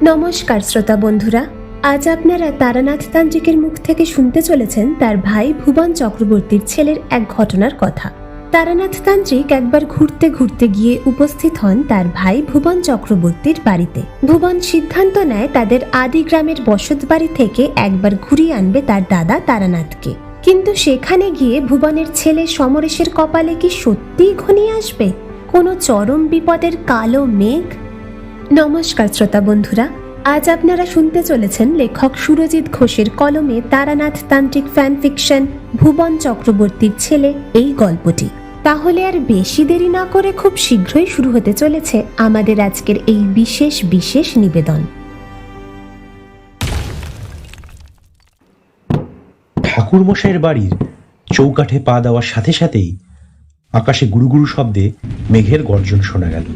নমস্কার শ্রোতা বন্ধুরা, আজ আপনারা তারানাথ তান্ত্রিকের মুখ থেকে শুনতে চলেছেন তার ভাই ভুবন চক্রবর্তীর ছেলের এক ঘটনার কথা। তারানাথ তান্ত্রিক একবার ঘুরতে ঘুরতে গিয়ে উপস্থিত হন তার ভাই ভুবন চক্রবর্তীর বাড়িতে। ভুবন সিদ্ধান্ত নেয় তাদের আদি গ্রামের বসত বাড়ি থেকে একবার ঘুরিয়ে আনবে তার দাদা তারানাথকে। কিন্তু সেখানে গিয়ে ভুবনের ছেলে সমরেশের কপালে কি সত্যিই ঘনিয়ে আসবে কোনো চরম বিপদের কালো মেঘ? নমস্কার শ্রোতা বন্ধুরা, আজ আপনারা শুনতে চলেছেন লেখক সুরজিৎ ঘোষের কলমে তারানাথ তান্ত্রিক ফ্যান ফিকশন ভুবন চক্রবর্তীর ছেলে এই গল্পটি। তাহলে আর বেশি দেরি না করে খুব শীঘ্রই শুরু হতে চলেছে আমাদের আজকের এই বিশেষ নিবেদন। ঠাকুরমশাইয়ের বাড়ির চৌকাঠে পা দেওয়ার সাথে সাথেই আকাশে গুরুগুরু শব্দে মেঘের গর্জন শোনা গেল।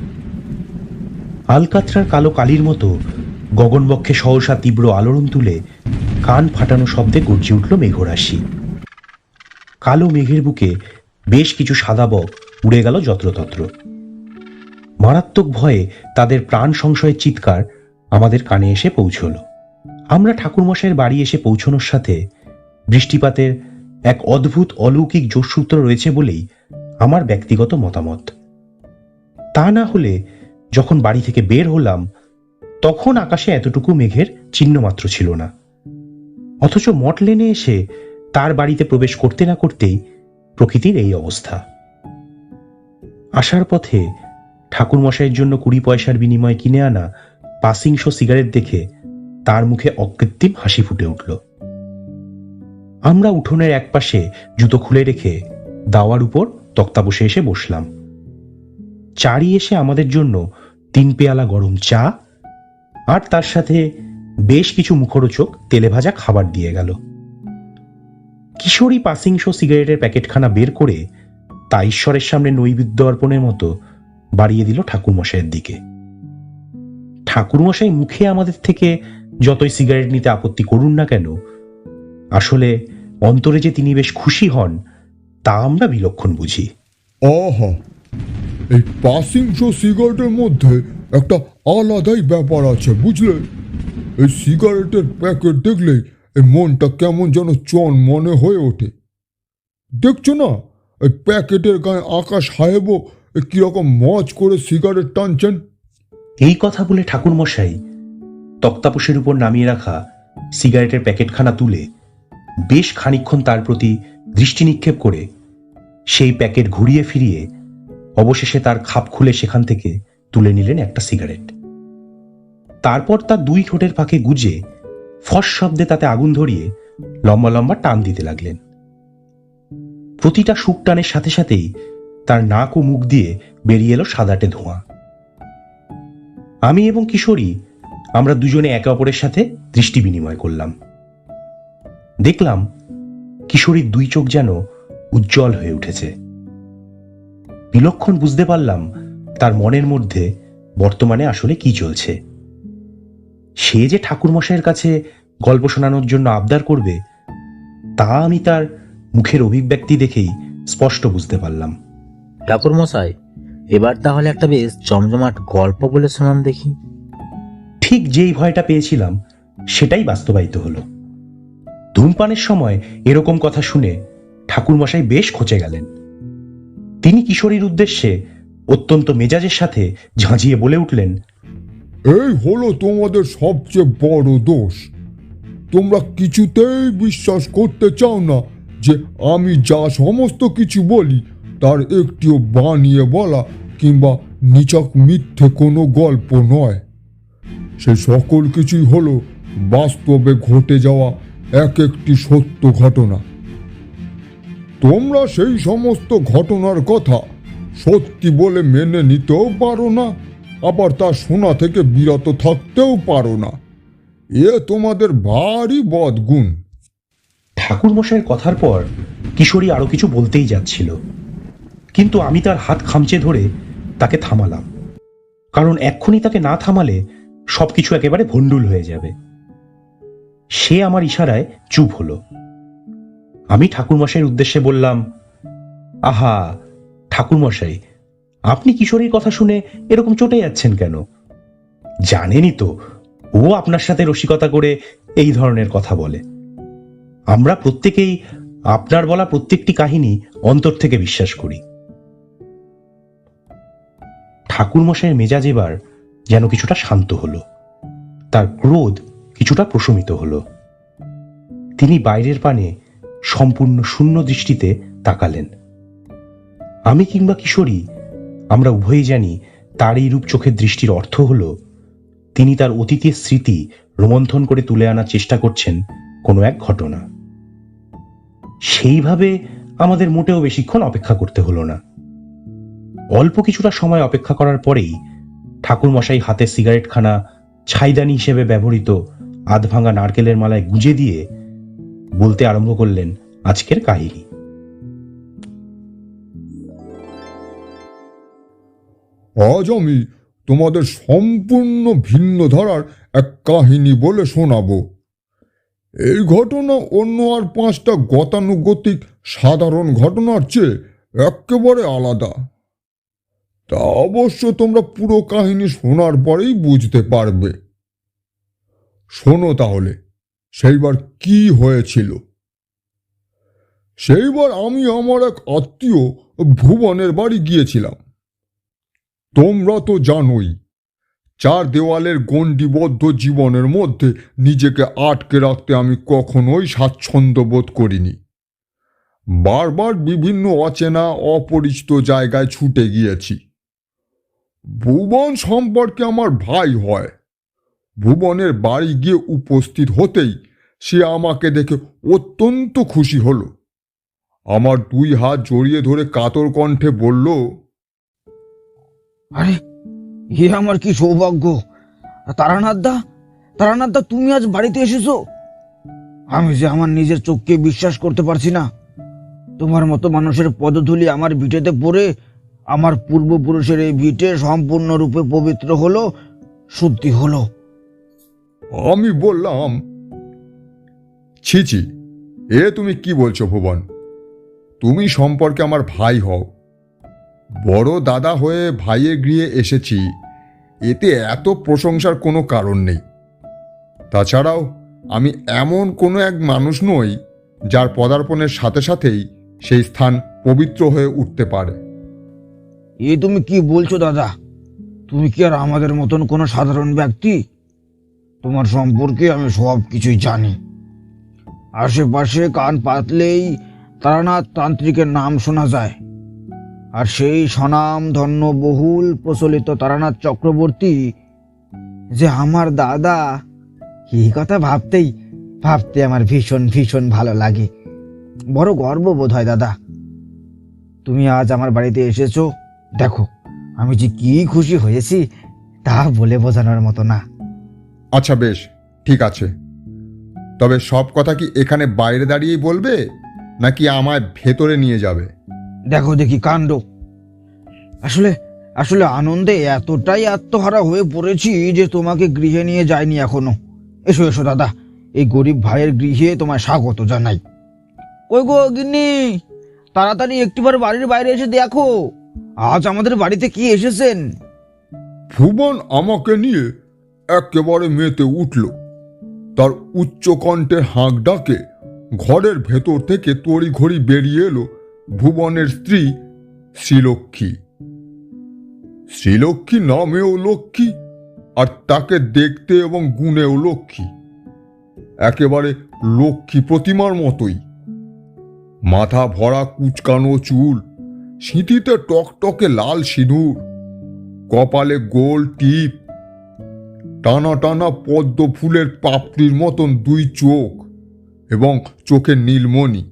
আলকাতরার কালো কালির মতো গগনবক্ষে সহসা তীব্র আলোড়ন তুলে কান ফাটানো শব্দে গর্জে উঠল মেঘরাশি। কালো মেঘের বুকে বেশ কিছু সাদা বক উড়ে গেল যত্রতত্র। মারাত্মক ভয়ে তাদের প্রাণ সংশয়ের চিৎকার আমাদের কানে এসে পৌঁছল। আমরা ঠাকুরমশাইয়ের বাড়ি এসে পৌঁছানোর সাথে বৃষ্টিপাতের এক অদ্ভুত অলৌকিক যোগসূত্র রয়েছে বলেই আমার ব্যক্তিগত মতামত। তা না হলে যখন বাড়ি থেকে বের হলাম তখন আকাশে এতটুকু মেঘের চিহ্ন মাত্র ছিল না, অথচ মঠ লেনে এসে তার বাড়িতে প্রবেশ করতে না করতেই প্রকৃতির এই অবস্থা। আসার পথে ঠাকুরমশাইয়ের জন্য 20 পয়সার বিনিময়ে কিনে আনা পাসিং শো সিগারেট দেখে তার মুখে অকৃত্রিম হাসি ফুটে উঠল। আমরা উঠোনের একপাশে জুতো খুলে রেখে দাওয়ার উপর তক্তা বসে এসে বসলাম। চারি এসে আমাদের জন্য 3 পেয়ালা গরম চা আর তার সাথে বেশ কিছু মুখরোচক তেলে ভাজা খাবার দিয়ে গেল। কিশোরী পাসিং শো সিগারেটের প্যাকেটখানা বের করে তা ঈশ্বরের সামনে নৈবেদ্য অর্পণের মতো বাড়িয়ে দিল ঠাকুরমশাইয়ের দিকে। ঠাকুরমশাই মুখে আমাদের থেকে যতই সিগারেট নিতে আপত্তি করুন না কেন, আসলে অন্তরে যে তিনি বেশ খুশি হন তা আমরা বিলক্ষণ বুঝি। আহা, এই পাসিং শো সিগারেটের মধ্যে একটা আলাদাই ব্যাপার আছে, বুঝলে? এই সিগারেটের প্যাকেট দেখলেই এই মনটা কেমন যেন চন মনে হয়ে ওঠে। দেখছো না, এই প্যাকেটের গায়ে আকাশ সাহেবও কিরকম মজ করে সিগারেট টানছেন। এই কথা বলে ঠাকুরমশাই তক্তাপোষের উপর নামিয়ে রাখা সিগারেটের প্যাকেটখানা তুলে বেশ খানিকক্ষণ তার প্রতি দৃষ্টি নিক্ষেপ করে সেই প্যাকেট ঘুরিয়ে ফিরিয়ে অবশেষে তার খাপ খুলে সেখান থেকে তুলে নিলেন একটা সিগারেট। তারপর তার 2 ঠোঁটের ফাঁকে গুজে ফস শব্দে তাতে আগুন ধরিয়ে লম্বা লম্বা টান দিতে লাগলেন। প্রতিটা সুখ টানের সাথে সাথেই তার নাক ও মুখ দিয়ে বেরিয়ে এলো সাদাটে ধোঁয়া। আমি এবং কিশোরী আমরা দুজনে একে অপরের সাথে দৃষ্টি বিনিময় করলাম। দেখলাম কিশোরীর 2 চোখ যেন উজ্জ্বল হয়ে উঠেছে। বিলক্ষণ বুঝতে পারলাম তার মনের মধ্যে বর্তমানে আসলে কি চলছে। সে যে ঠাকুরমশাইয়ের কাছে গল্প শোনানোর জন্য আবদার করবে তা আমি তার মুখের অভিব্যক্তি দেখেই স্পষ্ট বুঝতে পারলাম। ঠাকুরমশাই, এবার তাহলে একটা বেশ জমজমাট গল্প বলে শোনান দেখি। ঠিক যেই ভয়টা পেয়েছিলাম সেটাই বাস্তবায়িত হলো। ধূমপানের সময় এরকম কথা শুনে ঠাকুরমশাই বেশ খচে গেলেন। তিনি কিশোরীর উদ্দেশ্যে অত্যন্ত মেজাজের সাথে ঝাঁঝিয়ে বলে উঠলেন, এই হলো তোমাদের সবচেয়ে বড় দোষ। তোমরা কিছুতেই বিশ্বাস করতে চাও না যে আমি যা সমস্ত কিছু বলি তার একটিও বানিয়ে বলা কিংবা নিছক মিথ্যে কোনো গল্প নয়। সে সকল কিছুই হলো বাস্তবে ঘটে যাওয়া এক একটি সত্য ঘটনা। তোমরা সেই সমস্ত ঘটনার কথা সত্যি বলে মেনে নিতেও পারো না, আবার তা শোনা থেকে বিরত থাকতেও পারো না। এ তোমাদের ভারী বদগুণ। ঠাকুরমশাইয়ের কথার পর কিশোরী আরো কিছু বলতেই যাচ্ছিল, কিন্তু আমি তার হাত খামচে ধরে তাকে থামালাম, কারণ এক্ষুনি তাকে না থামালে সবকিছু একেবারে ভণ্ডুল হয়ে যাবে। সে আমার ইশারায় চুপ হলো। আমি ঠাকুরমশাইয়ের উদ্দেশ্যে বললাম, আহা ঠাকুরমশাই, আপনি কিশোরীর কথা শুনে এরকম চটে যাচ্ছেন কেন? জানেনই তো ও আপনার সাথে রসিকতা করে এই ধরনের কথা বলে। আমরা প্রত্যেকেই আপনার বলা প্রত্যেকটি কাহিনী অন্তর থেকে বিশ্বাস করি। ঠাকুরমশাইয়ের মেজাজ এবার যেন কিছুটা শান্ত হলো, তার ক্রোধ কিছুটা প্রশমিত হলো। তিনি বাইরের পানে সম্পূর্ণ শূন্য দৃষ্টিতে তাকালেন। আমি কিংবা কিশোরী আমরা উভয়ই জানি তার এই রূপ চোখের দৃষ্টির অর্থ হল তিনি তার অতীতের স্মৃতি রোমন্থন করে তুলে আনার চেষ্টা করছেন কোনো এক ঘটনা। সেইভাবে আমাদের মোটেও বেশিক্ষণ অপেক্ষা করতে হলো না। অল্প কিছুটা সময় অপেক্ষা করার পরেই ঠাকুরমশাই হাতে সিগারেটখানা ছাইদানি হিসেবে ব্যবহৃত আধভাঙা নারকেলের মালায় গুঁজে দিয়ে বলতে আরম্ভ করলেন আজকের কাহিনী। আজ আমি তোমাদের সম্পূর্ণ ভিন্ন ধারার এক কাহিনী বলে শোনাবো। এই ঘটনা অন্য আর 5টা গতানুগতিক সাধারণ ঘটনার চেয়ে একেবারে আলাদা। তা অবশ্য তোমরা পুরো কাহিনী শোনার পরেই বুঝতে পারবে। শোনো তাহলে সেইবার কি হয়েছিল। সেইবার আমি আমার এক আত্মীয় ভুবনের বাড়ি গিয়েছিলাম। তোমরা তো জানোই 4 দেওয়ালের গণ্ডিবদ্ধ জীবনের মধ্যে নিজেকে আটকে রাখতে আমি কখনোই স্বাচ্ছন্দ্য বোধ করিনি। বারবার বিভিন্ন অচেনা অপরিচিত জায়গায় ছুটে গিয়েছি। ভুবন সম্পর্কে আমার ভাই হয়। ভুবনের বাড়ি গিয়ে উপস্থিত হতেই সে আমাকে দেখে অত্যন্ত খুশি হলো। আমার 2 হাত জড়িয়ে ধরে কাতর কণ্ঠে বলল, আরে হে আমার কি সৌভাগ্য! তারানাথদা তুমি আজ বাড়িতে এসেছো। আমি যে আমার নিজের চোখকে বিশ্বাস করতে পারছি না। তোমার মতো মানুষের পদধূলি আমার ভিটেতে পড়ে আমার পূর্বপুরুষের এই ভিটে সম্পূর্ণরূপে পবিত্র হলো, শুদ্ধি হলো। আমি বললাম, ছি ছি, এ তুমি কি বলছো ভুবন? তুমি সম্পর্কে আমার ভাই হও। বড় দাদা হয়ে ভাইয়ের গৃহে এসেছি, এতে এত প্রশংসার কোনো কারণ নেই। তাছাড়াও আমি এমন কোনো এক মানুষ নই যার পদার্পণের সাথে সাথেই সেই স্থান পবিত্র হয়ে উঠতে পারে। এ তুমি কি বলছো দাদা? তুমি কি আর আমাদের মতন কোনো সাধারণ ব্যক্তি? তোমার সম্পর্কে আমি সব কিছুই জানি। আশেপাশে কান পাতলেই তারানাথ তান্ত্রিকের নাম শোনা যায়। আর সেই স্বনাম ধন্য বহুল প্রচলিত তারানাথ চক্রবর্তী যে আমার দাদা, এই কথা ভাবতে আমার ভীষণ ভীষণ ভালো লাগে। বড় গর্ব বোধ হয় দাদা। তুমি আজ আমার বাড়িতে এসেছো, দেখো আমি যে কি খুশি হয়েছি তা বলে বোঝানোর মতো না। আচ্ছা বেশ, ঠিক আছে। তবে সব কথা কি এখানে বাইরে দাঁড়িয়েই বলবে, নাকি আমায় ভেতরে নিয়ে যাবে? দেখো দেখি কাণ্ড। আসলে আনন্দে এতটাই আত্মহারা হয়ে পড়েছি যে তোমাকে গৃহে নিয়ে যাইনি এখনো। এসো এসো দাদা, এই গরিব ভাইয়ের গৃহে তোমায় স্বাগত জানাই। কই গো গিন্নি, তাড়াতাড়ি একটিবার বাড়ির বাইরে এসে দেখো আজ আমাদের বাড়িতে কি এসেছেন। ভুবন আমাকে নিয়ে একেবারে মেতে উঠল। তার উচ্চ কণ্ঠের হাঁক ডাকে ঘরের ভেতর থেকে তড়িঘড়ি বেরিয়ে এলো ভুবনের স্ত্রী শ্রীলক্ষ্মী। শ্রীলক্ষ্মী নামেও লক্ষ্মী, আর তাকে দেখতে এবং গুণেও লক্ষ্মী। একেবারে লক্ষ্মী প্রতিমার মতোই। মাথা ভরা কুচকানো চুল, সিঁথিতে টকটকে লাল সিঁদুর, কপালে গোল টিপ, টানা টানা পদ্ম ফুলের পাপড়ির মতন 2 চোখ এবং চোখের নীলমণি।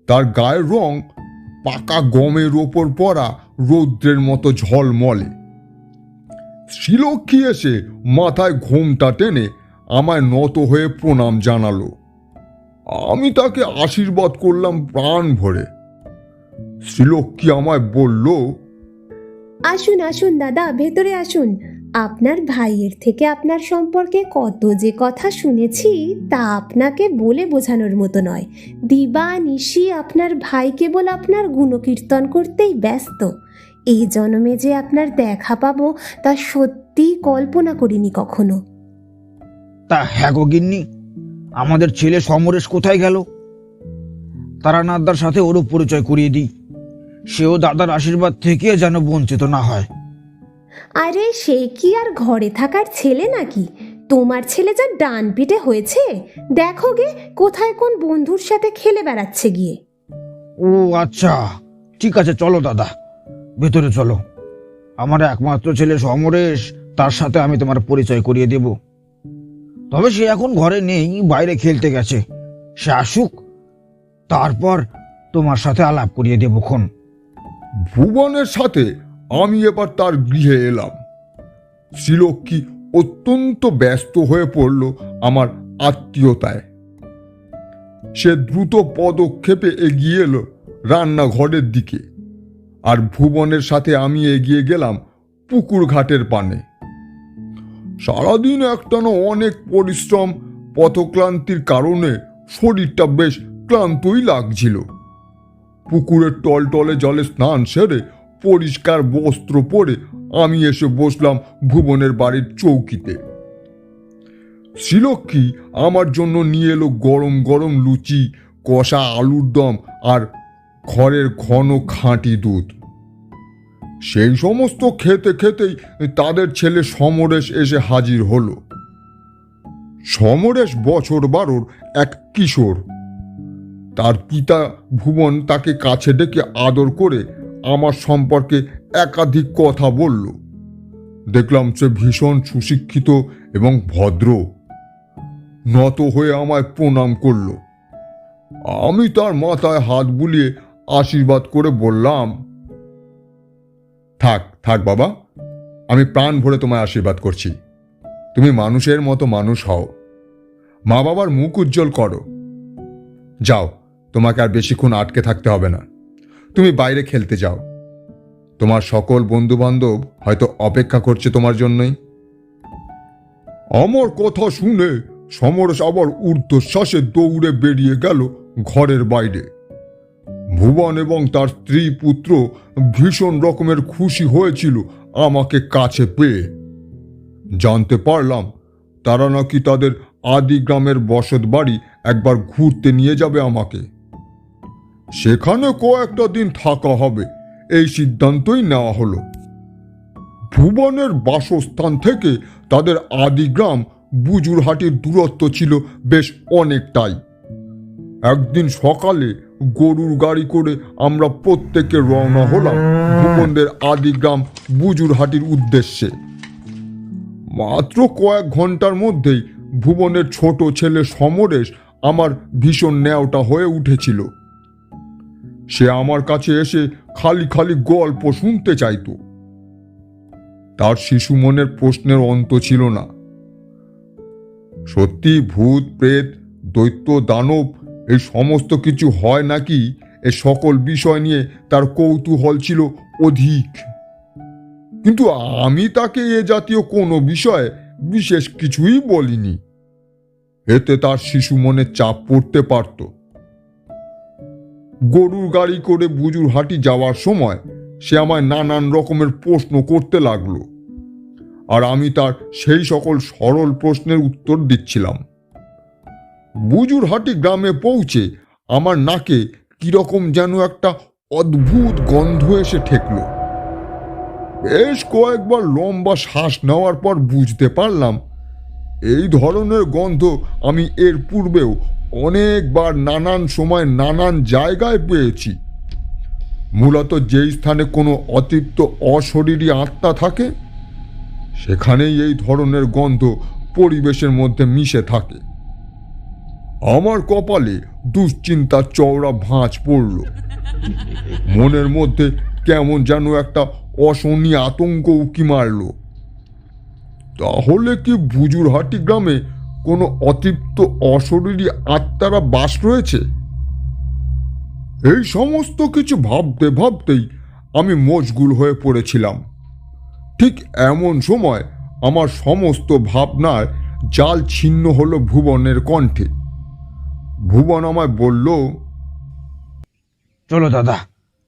তার গায়ের রং পাকা গমের ওপর পড়া রৌদ্রের মতো ঝলমলে। শ্রীলক্ষ্মী এসে মাথায় ঘোমটা টেনে আমায় নত হয়ে প্রণাম জানালো। আমি তাকে আশীর্বাদ করলাম প্রাণ ভরে। শ্রীলক্ষ্মী আমায় বলল, আসুন আসুন দাদা, ভেতরে আসুন। আপনার ভাইয়ের থেকে আপনার সম্পর্কে কত যে কথা শুনেছি তা আপনাকে বলে বোঝানোর মতো নয়। দিবা নিশি আপনার ভাই কেবল আপনার গুণকীর্তন করতেই ব্যস্ত। এই জন্মে যে আপনার দেখা পাবো তা সত্যি কল্পনা করিনি কখনো। তা হ্যাঁ গো গিন্নি, আমাদের ছেলে সমরেশ কোথায় গেল? তারানাথদার সাথে ওরও পরিচয় করিয়ে দিই, সেও দাদার আশীর্বাদ থেকে যেন বঞ্চিত না হয়। আরে সে কি আর ঘরে থাকার ছেলে নাকি? তোমার ছেলে যা ডান পিটে হয়েছে, দেখো গে কোথায় কোন বন্ধুর সাথে খেলে বেড়াচ্ছে গিয়ে। ও আচ্ছা, ঠিক আছে, চলো দাদা, ভেতরে চলো। আমার একমাত্র ছেলে সমরেশ, তার সাথে আমি তোমার পরিচয় করিয়ে দেব। তবে সে এখন ঘরে নেই, বাইরে খেলতে গেছে। সে আসুক, তারপর তোমার সাথে আলাপ করিয়ে দেবক্ষণ। ভুবনের সাথে আমি এবার তার গৃহে এলাম। শ্রীলক্ষ্মী অত্যন্ত ব্যস্ত হয়ে পড়ল আমার আত্মীয়তায়। সে দ্রুত পদক্ষেপে এগিয়ে এলো রান্নাঘরের দিকে, আর ভুবনের সাথে আমি এগিয়ে গেলাম পুকুর ঘাটের পানে। সারাদিন একটানা অনেক পরিশ্রম, পথক্লান্তির কারণে শরীরটা বেশ ক্লান্তই লাগছিল। পুকুরের টলটলে জলে স্নান সেরে পরিষ্কার বস্ত্র পরে আমি এসে বসলাম ভুবনের বাড়ির চৌকিতে। শ্রীলক্ষ্মী আমার জন্য নিয়ে এলো গরম গরম লুচি, কষা আলুর দম আর ঘরের ঘন খাঁটি দুধ। সেই সমস্ত খেতে খেতেই তাদের ছেলে সমরেশ এসে হাজির হলো। সমরেশ বছর 12 এক কিশোর। তার পিতা ভুবন তাকে কাছে ডেকে আদর করে আমার সম্পর্কে একাধিক কথা বলল। দেখলাম সে ভীষণ সুশিক্ষিত এবং ভদ্র। নত হয়ে আমায় প্রণাম করল। আমি তার মাথায় হাত বুলিয়ে আশীর্বাদ করে বললাম, থাক থাক বাবা, আমি প্রাণ ভরে তোমায় আশীর্বাদ করছি। তুমি মানুষের মতো মানুষ হও, মা বাবার মুখ উজ্জ্বল করো। যাও, তোমাকে আর বেশিক্ষণ আটকে থাকতে হবে না। তুমি বাইরে খেলতে যাও। তোমার সকল বন্ধু বান্ধব হয়তো অপেক্ষা করছে তোমার জন্যই। আমার কথা শুনে সমরেশ আবার ঊর্ধ্বশ্বাসে দৌড়ে বেরিয়ে গেল ঘরের বাইরে। ভুবন এবং তার স্ত্রী পুত্র ভীষণ রকমের খুশি হয়েছিল আমাকে কাছে পেয়ে। জানতে পারলাম তারা নাকি তাদের আদি গ্রামের বসত বাড়ি একবার ঘুরতে নিয়ে যাবে আমাকে। সেখানে কয়েকটা দিন থাকা হবে, এই সিদ্ধান্তই নেওয়া হলো। ভুবনের বাসস্থান থেকে তাদের আদি গ্রাম বুজুরহাটির দূরত্ব ছিল বেশ অনেকটাই। একদিন সকালে গরুর গাড়ি করে আমরা প্রত্যেকে রওনা হলাম ভুবনদের আদি গ্রাম বুজুরহাটির উদ্দেশ্যে। মাত্র কয়েক ঘন্টার মধ্যেই ভুবনের ছোট ছেলে সমরেশ আমার ভীষণ ন্যাওটা হয়ে উঠেছিল। সে আমার কাছে এসে খালি খালি গল্প শুনতে চাইতো। তার শিশু মনের প্রশ্নের অন্ত ছিল না। সত্যি ভূত প্রেত দৈত্য দানব এই সমস্ত কিছু হয় নাকি, এ সকল বিষয় নিয়ে তার কৌতূহল ছিল অধিক। কিন্তু আমি তাকে এ জাতীয় কোনো বিষয়ে বিশেষ কিছুই বলিনি। এতে তার শিশু মনে চাপ পড়তে পারত। গরুর গাড়ি করে বুজুরহাটি যাওয়ার সময় সে আমায় নানান রকমের প্রশ্ন করতে লাগলো, আর আমি তার সেই সকল সরল প্রশ্নের উত্তর দিচ্ছিলাম। বুজুরহাটি গ্রামে পৌঁছে আমার নাকে কিরকম যেন একটা অদ্ভুত গন্ধ এসে ঠেকল। বেশ কয়েকবার লম্বা শ্বাস নেওয়ার পর বুঝতে পারলাম এই ধরনের গন্ধ আমি এর পূর্বেও অনেকবার নানান সময় নানান জায়গায় পেয়েছি। মূলত যেই স্থানে কোনো অতৃপ্ত অশরীরী আত্মা থাকে সেখানেই এই ধরনের গন্ধ পরিবেশের মধ্যে মিশে থাকে। আমার কপালে দুশ্চিন্তার চওড়া ভাঁজ পড়ল। মনের মধ্যে কেমন যেন একটা অশনি আতঙ্ক উকি মারল। তাহলে কি বুজুরহাটি গ্রামে কোনো অতৃপ্ত অশরীরী আত্মারা বাস রয়েছে? এই সমস্ত কিছু ভাবতে ভাবতেই আমি মশগুল হয়ে পড়েছিলাম। ঠিক এমন সময় আমার সমস্ত ভাবনার জাল ছিন্ন হলো ভুবনের কণ্ঠে। ভুবন আমায় বলল, চলো দাদা,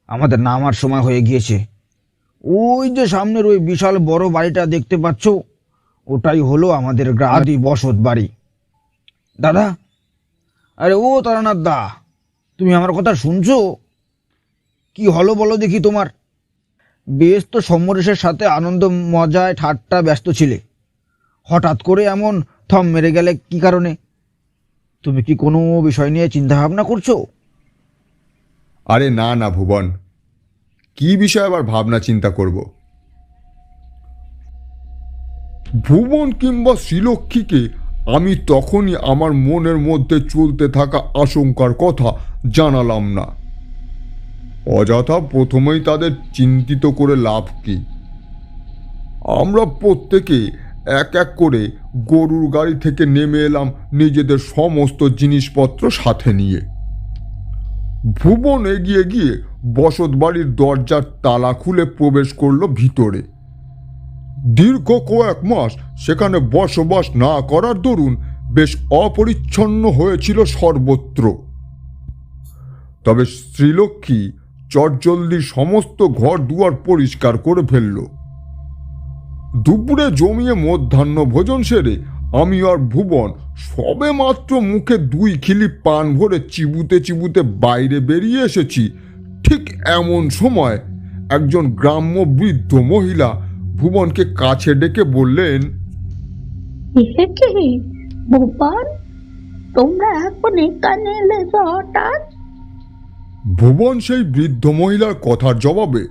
আমাদের নামার সময় হয়ে গিয়েছে। ওই যে সামনের ওই বিশাল বড় বাড়িটা দেখতে পাচ্ছ, ওটাই হলো আমাদের আদি বসত বাড়ি। দাদা, আরে ও তারানাথ দা, তুমি আমার কথা শুনছো? কি হলো বলো দেখি তোমার? বেশ তো সমরেশের সাথে আনন্দ মজায় ঠাট্টা ব্যস্ত ছিলে, হঠাৎ করে এমন থম মেরে গেলে কি কারণে? তুমি কি কোনো বিষয় নিয়ে চিন্তা ভাবনা করছো? আরে না না ভুবন, কি বিষয়ে আবার ভাবনা চিন্তা করব? ভুবন কিংবা শ্রীলক্ষ্মীকে আমি তখনই আমার মনের মধ্যে চলতে থাকা আশঙ্কার কথা জানালাম না। অযথা প্রথমেই তাদের চিন্তিত করে লাভ কি? আমরা প্রত্যেকে এক এক করে গরুর গাড়ি থেকে নেমে এলাম নিজেদের সমস্ত জিনিসপত্র সাথে নিয়ে। ভুবন এগিয়ে গিয়ে বসত বাড়ির দরজার তালা খুলে প্রবেশ করলো ভিতরে। দীর্ঘ কয়েক মাস সেখানে বসবাস না করার দরুন বেশ অপরিচ্ছন্ন হয়েছিল সর্বত্র। তবে শ্রীলক্ষ্মী চটজলদি সমস্ত ঘর দুয়ার পরিষ্কার করে ফেলল। দুপুরে জমিয়ে মধ্যাহ্ন ভোজন সেরে আমি আর ভুবন সবে মাত্র মুখে 2 খিলি পান ভরে চিবুতে চিবুতে বাইরে বেরিয়ে এসেছি। ঠিক এমন সময় একজন গ্রাম্য বৃদ্ধ মহিলা ভুবনকে কাছে ডেকে বললেন, কি ভুবন, তোমরা এখন এখানে এলে যে হঠাৎ? ভুবন সেই বৃদ্ধ মহিলার কথার জবাবে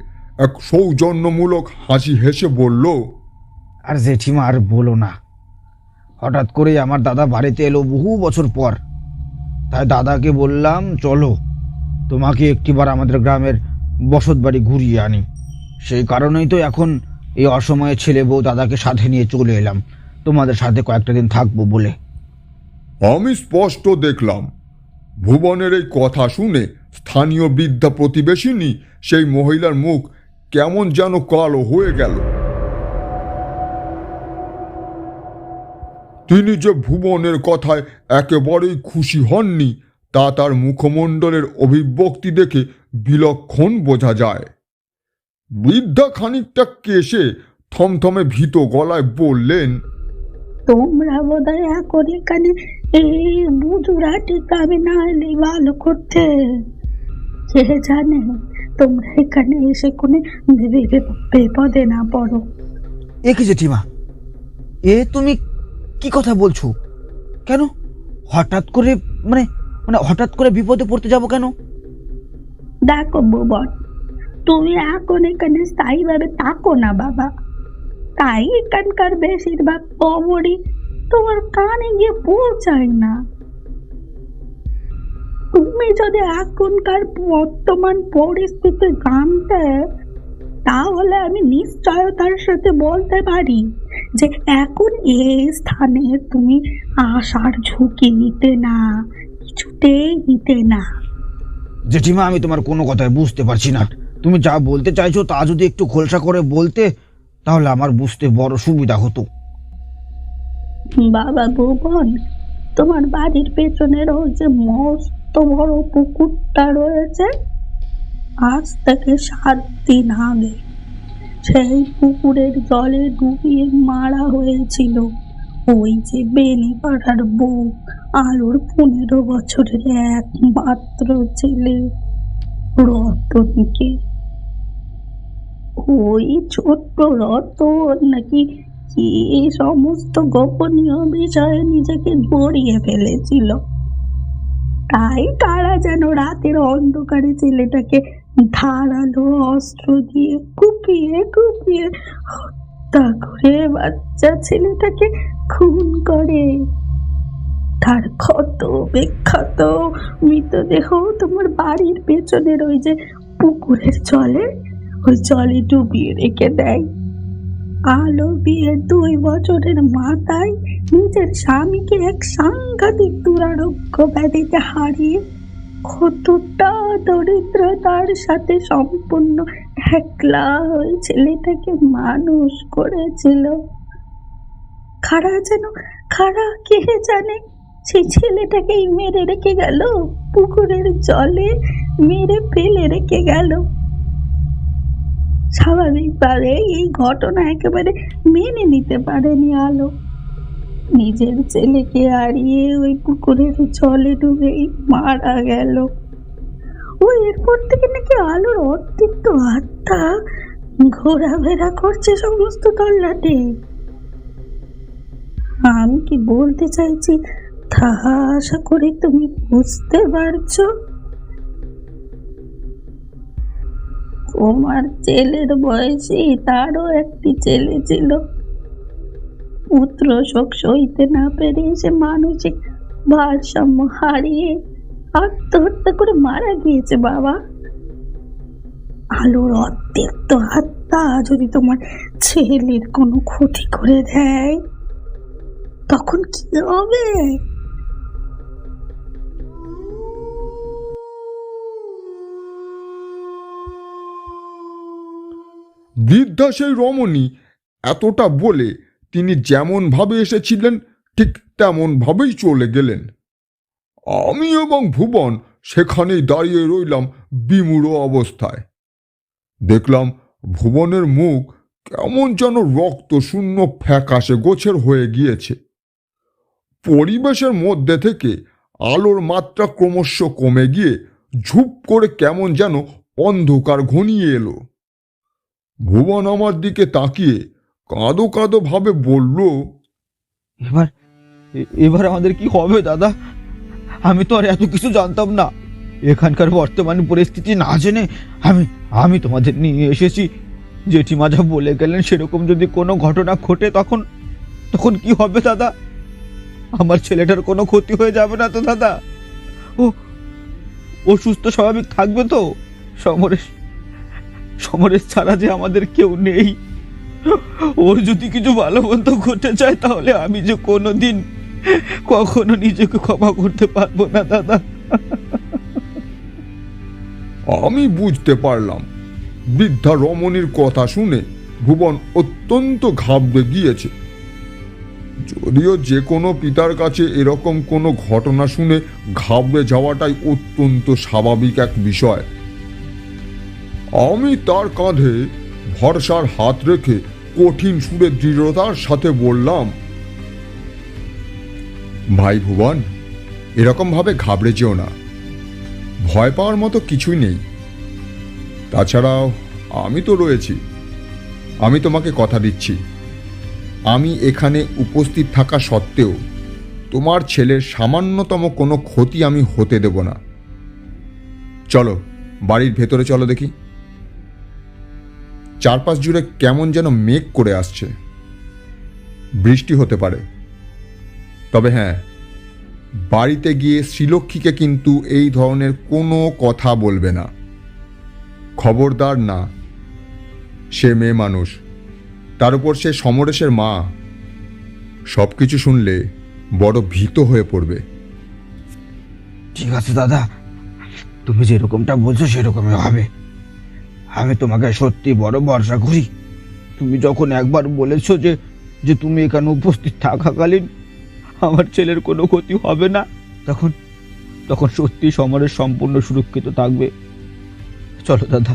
এক সৌজন্যমূলক হাসি হেসে বলল, আর জেঠিমা আর বলো না, হঠাৎ করেই আমার দাদা বাড়িতে এলো বহু বছর পর। তাই দাদাকে বললাম, চলো তোমাকে একটিবার আমাদের গ্রামের বসত বাড়ি ঘুরিয়ে আনি। সেই কারণেই তো এখন এই অসময়ে ছেলে বউ দাদাকে সাথে নিয়ে চলে এলাম, তোমাদের সাথে কয়েকটা দিন থাকবো বলে। আমি স্পষ্ট দেখলাম ভুবনের এই কথা শুনে স্থানীয় বৃদ্ধা প্রতিবেশিনী সেই মহিলার মুখ কেমন যেন কালো হয়ে গেল। তিনি যে ভুবনের কথায় একেবারেই খুশি হননি তা তার মুখমণ্ডলের অভিব্যক্তি দেখে বিলক্ষণ বোঝা যায়। বৃদ্ধা খানিকটা কেশে থমথমে ভীত গলায় বললেন, তোমরা বোধহয় এখন এখানে এই বুজুরাটি গ্রামে না এলে ভালো করতে। কে জানে তোমরা এখানে এসে কোনো বিপদে না পড়ো। এ কি জেঠিমা, এ তুমি কি কথা বলছো? কেন হঠাৎ করে মানে মানে হঠাৎ করে বিপদে পড়তে যাব কেন? দেখো ভুবন, তুমি এখন এখানে স্থায়ীভাবে থাকো না বাবা, তাই এখানকার বেশিরভাগ খবরই তোমার কানে গিয়ে পৌঁছায় না। তুমি যদি এখনকার বর্তমান পরিস্থিতি জানতে, তাহলে আমি নিশ্চয়তার সাথে বলতে পারি যে এখন এই স্থানে তুমি আসার ঝুঁকি নিতে না, কিছুতেই নিতে না। জেঠিমা, আমি তোমার কোনো কথাই বুঝতে পারছি না। তুমি যা বলতে চাইছো তা যদি একটু খোলসা করে বলতে, তাহলে আমার বুঝতে বড় সুবিধা হতো। বাবা ভুবন, তোমার বাড়ির পেছনের ওই যে মস্ত বড় পুকুরটা রয়েছে, আজ থেকে 7 দিন আগে সেই পুকুরের জলে ডুবিয়ে মারা হয়েছিল ওই যে বেনি পাড়ার বউ আলোর 15 বছরের একমাত্র ছেলে রতনকে। ওই ছোট্ট রতন নাকি কি সমস্ত গোপনীয় বিষয়ে নিজেকে জড়িয়ে ফেলেছিল, তাই তারা যেন রাতের অন্ধকারে ছেলেটাকে ধারালো অস্ত্র দিয়ে কুপিয়ে কুপিয়ে হত্যা করে বাচ্চা ছেলেটাকে খুন করে। তার ক্ষত বিক্ষত মৃতদেহ তোমার বাড়ির পেছনের ওই যে পুকুরের ওই জলে ডুবিয়ে রেখে দেয়। আলো বিয়ে 2 বছরের মাথায় নিজের স্বামীকে এক সাংঘাতিক দুরারোগ্য ব্যাধিতে হারিয়ে কতটা দরিদ্রতার সাথে সম্পূর্ণ একলা ওই ছেলেটাকে মানুষ করেছিল। খাড়া কে জানে সেই ছেলেটাকেই মেরে রেখে গেল, পুকুরের জলে মেরে ফেলে রেখে গেল। স্বাভাবিকভাবে এই ঘটনা একেবারে মেনে নিতে পারেনি আলো। নিজের ছেলেকে হারিয়ে ওই পুকুরের জলে ডুবেই মারা গেল। ও এরপর থেকে নাকি আলোর অতৃপ্ত আত্মা ঘোরাফেরা করছে সমস্ত তল্লাটে। আমি কি বলতে চাইছি তা আশা করি তুমি বুঝতে পারছো। তোমার ছেলের বয়সী তারও একটি ছেলে ছিল। পুত্র শোক সইতে না পেরে সে মানসিক ভারসাম্য হারিয়ে আত্মহত্যা করে মারা গিয়েছে বাবা। আলোর অতৃপ্ত আত্মা যদি তোমার ছেলের কোনো ক্ষতি করে দেয় তখন কি হবে? বৃদ্ধা সেই রমণী এতটা বলে তিনি যেমন ভাবে এসেছিলেন ঠিক তেমন ভাবেই চলে গেলেন। আমি এবং ভুবন সেখানেই দাঁড়িয়ে রইলাম বিমূঢ় অবস্থায়। দেখলাম ভুবনের মুখ কেমন যেন রক্ত শূন্য ফ্যাকাশে গোছের হয়ে গিয়েছে। পরিবেশের মধ্যে থেকে আলোর মাত্রা ক্রমশ কমে গিয়ে ঝুপ করে কেমন যেন অন্ধকার ঘনিয়ে এলো। ভুবন আমার দিকে তাকিয়ে কাঁদো কাঁদো ভাবে বলল, এবার আমাদের কি হবে দাদা? আমি তো আর এত কিছু জানতাম না। এখানকার বর্তমান পরিস্থিতি না জেনে আমি তোমাদের নিয়ে এসেছি। জেঠিমা যা বলে গেলেন সেরকম যদি কোনো ঘটনা ঘটে তখন কি হবে দাদা? আমার ছেলেটার কোনো ক্ষতি হয়ে যাবে না তো দাদা? ও সুস্থ স্বাভাবিক থাকবে তো? সমরেশ ছাড়া যে আমাদের কেউ নেই। ওর যদি কিছু ভালো মন্দ ঘটে যায় তাহলে আমি যে কোনোদিন কখনো নিজেকে ক্ষমা করতে পারবো না দাদা। আমি বুঝতে পারলাম বৃদ্ধা রমণীর কথা শুনে ভুবন অত্যন্ত ঘাবড়ে গিয়েছে। যদিও যে কোনো পিতার কাছে এরকম কোনো ঘটনা শুনে ঘাবড়ে যাওয়াটাই অত্যন্ত স্বাভাবিক এক বিষয়। আমি তার কাঁধে ভরসার হাত রেখে কঠিন সুরে দৃঢ়তার সাথে বললাম, ভাই ভুবন, এরকম ভাবে ঘাবড়ে যেও না। ভয় পাওয়ার মতো কিছুই নেই। তাছাড়াও আমি তো রয়েছি। আমি তোমাকে কথা দিচ্ছি, আমি এখানে উপস্থিত থাকা সত্ত্বেও তোমার ছেলের সামান্যতম কোনো ক্ষতি আমি হতে দেব না। চলো বাড়ির ভেতরে চলো দেখি। চারপাশ জুড়ে কেমন যেন মেঘ করে আসছে, বৃষ্টি হতে পারে। তবে হ্যাঁ, বাড়িতে গিয়ে শ্রীলক্ষ্মীকে কিন্তু এই ধরনের কোনো কথা বলবে না। খবরদার না। সে মেয়ে মানুষ, তার উপর সে সমরেশের মা। সব কিছু শুনলে বড় ভীত হয়ে পড়বে। ঠিক আছে দাদা, তুমি যেরকমটা বলছো সেরকমই হবে। আমি তোমাকে সত্যি বড় ভরসা করি। তুমি যখন একবার বলেছো যে তুমি এখানে উপস্থিত থাকাকালীন আমার ছেলের কোনো ক্ষতি হবে না, তখন সত্যি সমরেশ সম্পূর্ণ সুরক্ষিত থাকবে। চলো দাদা,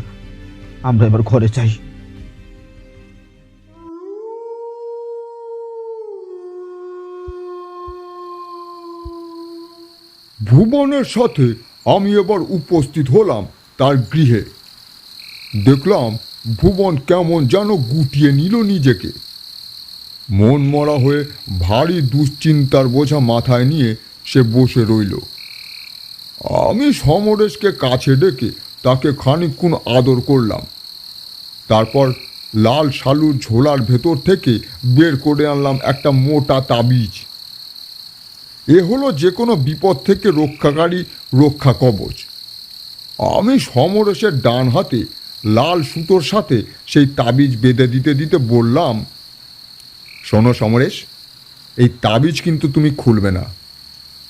আমরা এবার ঘরে যাই। ভুবনের সাথে আমি এবার উপস্থিত হলাম তার গৃহে। দেখলাম ভুবন কেমন যেন গুটিয়ে নিল নিজেকে। মন মরা হয়ে ভারী দুশ্চিন্তার বোঝা মাথায় নিয়ে সে বসে রইল। আমি সমরেশকে কাছে ডেকে তাকে খানিকক্ষণ আদর করলাম। তারপর লাল শালুর ঝোলার ভেতর থেকে বের করে আনলাম একটা মোটা তাবিজ। এ হলো যে কোনো বিপদ থেকে রক্ষাকারী রক্ষা কবচ। আমি সমরেশের ডান হাতে লাল সুতোর সাথে সেই তাবিজ বেঁধে দিতে দিতে বললাম, শোনো সমরেশ, এই তাবিজ কিন্তু তুমি খুলবে না।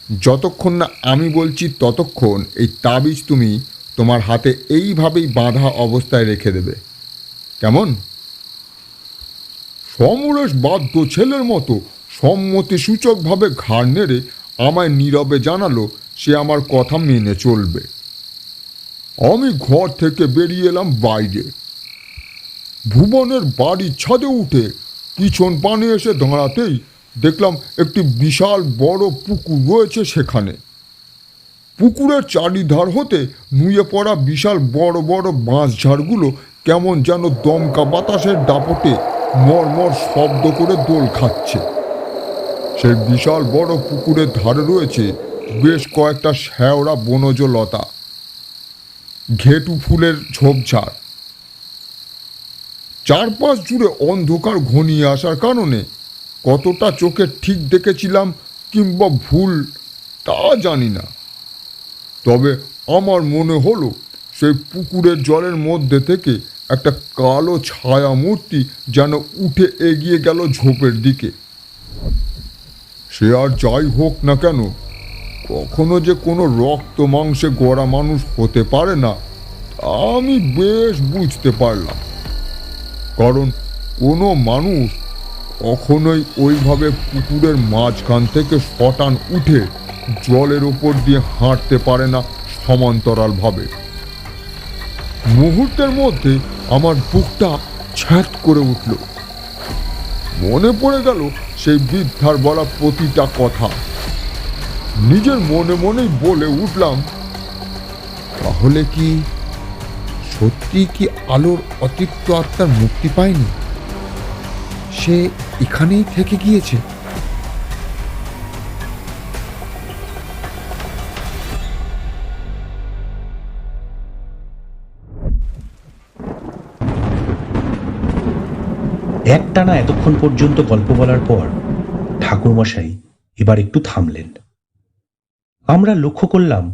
যতক্ষণ না আমি বলছি ততক্ষণ এই তাবিজ তুমি তোমার হাতে এইভাবেই বাঁধা অবস্থায় রেখে দেবে, কেমন? সমরেশ বাধ্য ছেলের মতো সম্মতি সূচকভাবে ঘাড় নেড়ে আমায় নীরবে জানালো সে আমার কথা মেনে চলবে। আমি ঘর থেকে বেরিয়ে এলাম বাইরে। ভুবনের বাড়ির ছাদে উঠে পিছন পানে এসে দাঁড়াতেই দেখলাম একটি বিশাল বড় পুকুর রয়েছে সেখানে। পুকুরের চারিধার হতে নুয়ে পড়া বিশাল বড় বড় বাঁশঝাড়গুলো কেমন যেন দমকা বাতাসের দাপটে মরমর শব্দ করে দোল খাচ্ছে। সেই বিশাল বড় পুকুরের ধারে রয়েছে বেশ কয়েকটা শ্যাওড়া বনজ লতা, ঘেটু ফুলের ঝোপঝাড়। চারপাশ জুড়ে অন্ধকার ঘনিয়ে আসার কারণে কতটা চোখে ঠিক দেখেছিলাম কিংবা ভুল তা জানি না, তবে আমার মনে হলো সেই পুকুরের জলের মধ্যে থেকে একটা কালো ছায়া মূর্তি যেন উঠে এগিয়ে গেল ঝোপের দিকে। সে আর যাই হোক না কেন, কখনো যে কোনো রক্ত মাংসে গড়া মানুষ হতে পারে না তা আমি বেশ বুঝতে পারলাম। কারণ কোনো মানুষ কখনোই ওইভাবে পুকুরের মাঝখান থেকে শটান উঠে জলের ওপর দিয়ে হাঁটতে পারে না সমান্তরালভাবে। মুহূর্তের মধ্যে আমার বুকটা ছ্যাঁত করে উঠল। মনে পড়ে গেল সেই বৃদ্ধার বলা প্রতিটা কথা। নিজের মনে মনেই বলে উঠলাম, তাহলে কি সত্যি কি আলোর অতিরিক্ত আত্মার মুক্তি পায়নি? সে এখানেই থেকে গিয়েছে। একটানা এতক্ষণ পর্যন্ত গল্প বলার পর ঠাকুরমশাই এবার একটু থামলেন। আমরা লক্ষ্য করলাম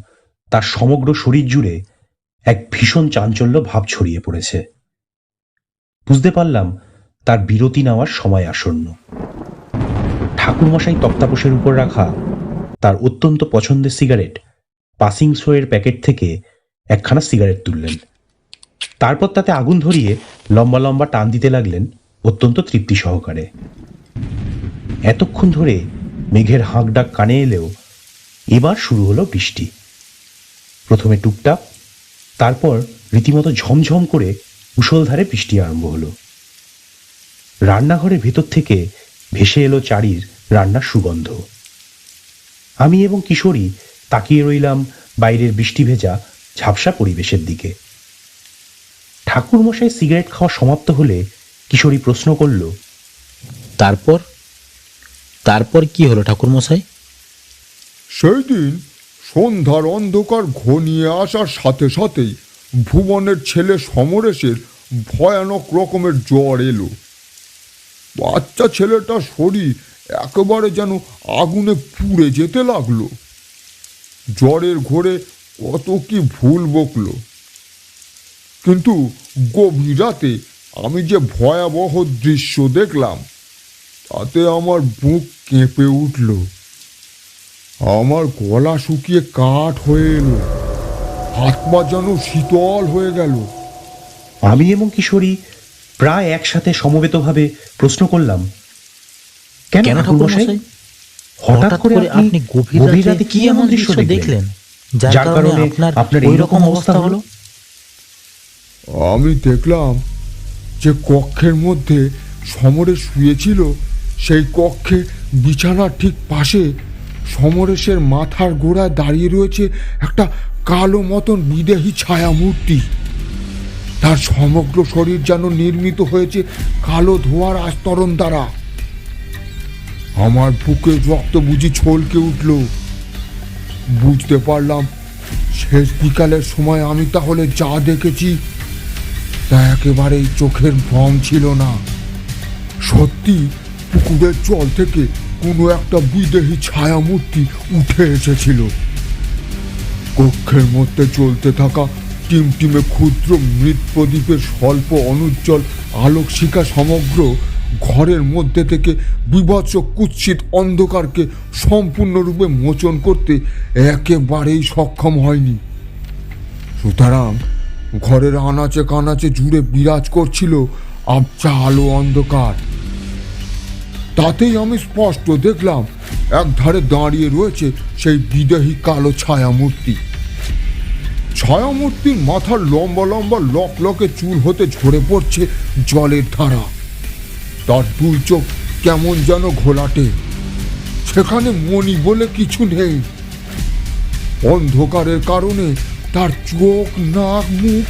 তার সমগ্র শরীর জুড়ে এক ভীষণ চাঞ্চল্য ভাব ছড়িয়ে পড়েছে। বুঝতে পারলাম তার বিরতি নেওয়ার সময় আসন্ন। ঠাকুরমশাই তক্তাপোষের উপর রাখা তার অত্যন্ত পছন্দের সিগারেট পাসিং শোয়ের প্যাকেট থেকে একখানা সিগারেট তুললেন। তারপর তাতে আগুন ধরিয়ে লম্বা লম্বা টান দিতে লাগলেন অত্যন্ত তৃপ্তি সহকারে। এতক্ষণ ধরে মেঘের হাঁক ডাক কানে এলেও এবার শুরু হলো বৃষ্টি। প্রথমে টুকটাক, তারপর রীতিমতো ঝমঝম করে মুষলধারে বৃষ্টি আরম্ভ হলো। রান্নাঘরের ভেতর থেকে ভেসে এলো চারির রান্নার সুগন্ধ। আমি এবং কিশোরী তাকিয়ে রইলাম বাইরের বৃষ্টি ভেজা ঝাপসা পরিবেশের দিকে। ঠাকুরমশাই সিগারেট খাওয়া সমাপ্ত হলে কিশোরী প্রশ্ন করল, তারপর তারপর কি হলো ঠাকুরমশাই? সেই দিন সন্ধ্যার অন্ধকার ঘনিয়ে আসার সাথে সাথেই ভুবনের ছেলে সমরেশের ভয়ানক রকমের জ্বর এলো। বাচ্চা ছেলেটার শরীর একেবারে যেন আগুনে পুড়ে যেতে লাগলো। জ্বরের ঘোরে কত কি ভুল বকলো, কিন্তু গভীর রাতে আমি যে ভয়াবহ দৃশ্য দেখলাম তাতে আমার বুক কেঁপে উঠল। আমার গলা শুকিয়ে কাঠ হয়ে এলো, হাত পা যেন শীতল হয়ে গেল। আমি এবং কিশোরী প্রায় একসাথে সমবেতভাবে প্রশ্ন করলাম, কেন ঠাকুরমশাই? হঠাৎ করে আপনি গভীর রাতে কি এমন দৃশ্য দেখলেন যার কারণে আপনার এই রকম অবস্থা হলো? আমি দেখলাম যে কক্ষের মধ্যে সমরেশ শুয়েছিল, সেই কক্ষে বিছানার ঠিক পাশে সমরেশের মাথার গোড়ায় দাঁড়িয়ে রয়েছে একটা কালো মতন বিদেহী ছায়া মূর্তি। তার সমগ্র শরীর যেন নির্মিত হয়েছে কালো ধোঁয়ার আস্তরণ দ্বারা। আমার বুকে রক্ত বুঝি ছলকে উঠল। বুঝতে পারলাম শেষ বিকালের সময় আমি তাহলে যা দেখেছি তা একেবারেই চোখের ভ্রম ছিল না। সত্যি পুকুরের জল থেকে কোনো একটা বিদেহী ছায়া মূর্তি উঠে এসেছিল। কক্ষের মধ্যে জ্বলতে থাকা টিমটিমে ক্ষুদ্র মৃৎ প্রদীপের স্বল্প অনুজ্জ্বল আলোক শিখা সমগ্র ঘরের মধ্যে থেকে বিভৎস কুৎসিত অন্ধকারকে সম্পূর্ণরূপে মোচন করতে একেবারেই সক্ষম হয়নি। সুতরাং ঘরের আনাচে কানাচে জুড়ে বিরাজ করছিল আবছা আলো অন্ধকার। তাতেই আমি স্পষ্ট দেখলাম একধারে দাঁড়িয়ে রয়েছে সেই বিদেহী কালো ছায়ামূর্তি। ছায়ামূর্তির মাথার লম্বা লম্বা লকলকে চুল হতে ঝরে পড়ছে জলের ধারা। তার দুই চোখ কেমন যেন ঘোলাটে। সেখানে মণি বলে কিছু নেই। অন্ধকারের কারণে তার চোখ, নাক, মুখ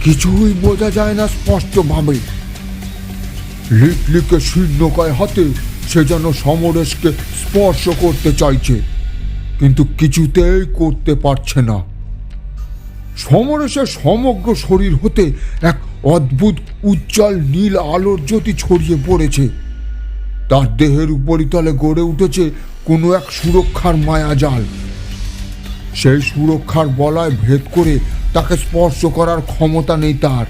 কিছুই বোঝা যায় না স্পষ্টভাবে। লিকলিকে শীর্ণকায় হাতে সে যেন সমরেশকে স্পর্শ করতে চাইছে, কিন্তু কিছুতেই করতে পারছে না। সমরেশের সমগ্র শরীর হতে এক অদ্ভুত উজ্জ্বল নীল আলোর জ্যোতি ছড়িয়ে পড়েছে। তার দেহের উপরিতলে গড়ে উঠেছে কোনো এক সুরক্ষার মায়াজাল। সেই সুরক্ষার বলয় ভেদ করে তাকে স্পর্শ করার ক্ষমতা নেই তার।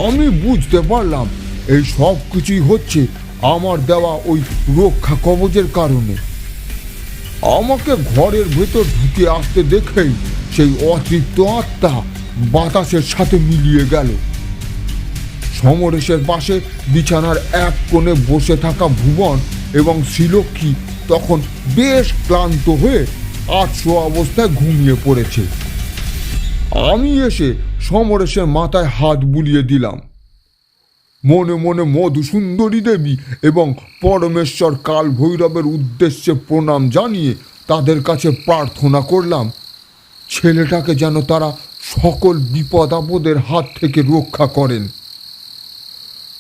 আমি বুঝতে পারলাম এই সব কিছুই হচ্ছে আমার দেওয়া ওই রক্ষা কবচের কারণে। আমাকে ঘরের ভেতর ঢুকে আসতে দেখেই সেই অতৃপ্ত আত্মা বাতাসের সাথে মিলিয়ে গেল। সমরেশের পাশে বিছানার এক কোণে বসে থাকা ভুবন এবং শ্রীলক্ষ্মী তখন বেশ ক্লান্ত হয়ে আটশো অবস্থায় ঘুমিয়ে পড়েছে। আমি এসে সমরেশের মাথায় হাত বুলিয়ে দিলাম। মনে মনে মধুসুন্দরী দেবী এবং পরমেশ্বর কাল ভৈরবের উদ্দেশ্যে প্রণাম জানিয়ে তাদের কাছে প্রার্থনা করলাম ছেলেটাকে যেন তারা সকল বিপদ আপদের হাত থেকে রক্ষা করেন।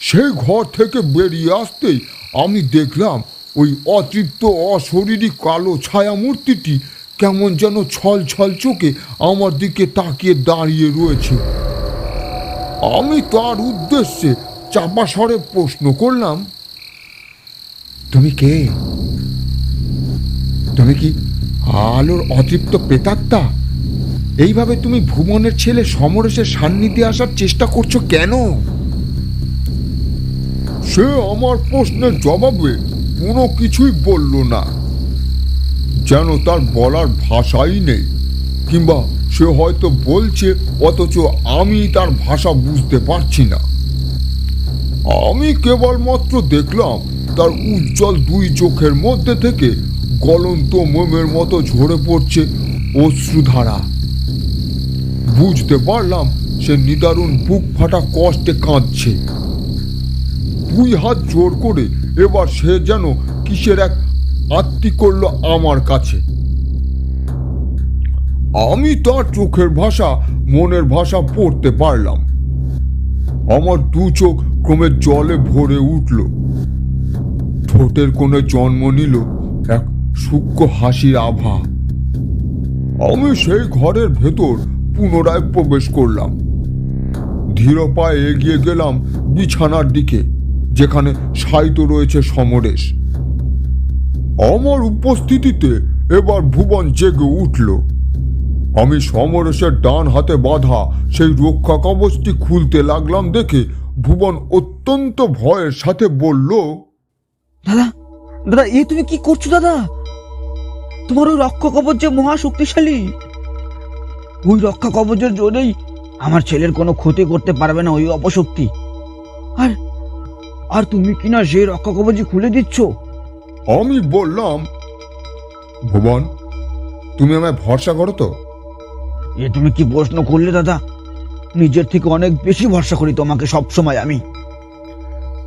সেই ঘর থেকে বেরিয়ে আসতেই আমি দেখলাম ওই অতৃপ্ত অশরীরী কালো ছায়া মূর্তিটি কেমন যেন ছল ছল চোখে আমার দিকে তাকিয়ে দাঁড়িয়ে রয়েছে। আমি তার উদ্দেশ্যে চাপা স্বরে প্রশ্ন করলাম, তুমি কে? তুমি কি আলোর অতৃপ্ত প্রেতাত্মা? এইভাবে তুমি ভুবনের ছেলে সমরেশের সান্নিধ্যে আসার চেষ্টা করছো কেন? সে আমার প্রশ্নের জবাবে কোনো কিছুই বলল না, যেন তার বলার ভাষাই নেই, কিংবা সে হয়তো বলছে অথচ আমি তার ভাষা বুঝতে পারছি না। আমি কেবলমাত্র দেখলাম তার উজ্জ্বল দুই চোখের মধ্যে থেকে গলন্ত মোমের মতো ঝরে পড়ছে অশ্রুধারা। বুঝতে পারলাম সে নিদারুণ বুক ফাটা কষ্টে কাঁদছে। দুই হাত জোর করে এবার সে যেন কিসের এক আত্মি করল আমার কাছে। আমি তার চোখের ভাষা, মনের ভাষা পড়তে পারলাম। আমার দু চোখ ক্রমে জলে ভরে উঠল। ঠোঁটের কোণে জন্ম নিল এক সূক্ষ্ম হাসির আভা। আমি সেই ঘরের ভেতর পুনরায় প্রবেশ করলাম। ধীর পায়ে এগিয়ে গেলাম বিছানার দিকে, যেখানে শায়িত রয়েছে সমরেশ। আমার উপস্থিতিতে এবার ভুবন জেগে উঠল। আমি সমরেশের ডান হাতে বাঁধা সেই রক্ষা কবচটি খুলতে লাগলাম দেখে ভুবন অত্যন্ত ভয়ের সাথে বলল, দাদা দাদা এ তুমি কি করছো দাদা? তোমার ওই রক্ষা কবচ যে মহা শক্তিশালী। ওই রক্ষা কবচের জন্যই আমার ছেলের কোনো ক্ষতি করতে পারবে না ওই অপশক্তি। আর আর তুমি কিনা সেই রক্ষা কবচই খুলে দিচ্ছ। আমি বললাম, ভুবন, তুমি আমায় ভরসা করো তো? এ তুমি কি প্রশ্ন করলে দাদা? নিজের থেকে অনেক বেশি ভরসা করি তোমাকে সব সময় আমি।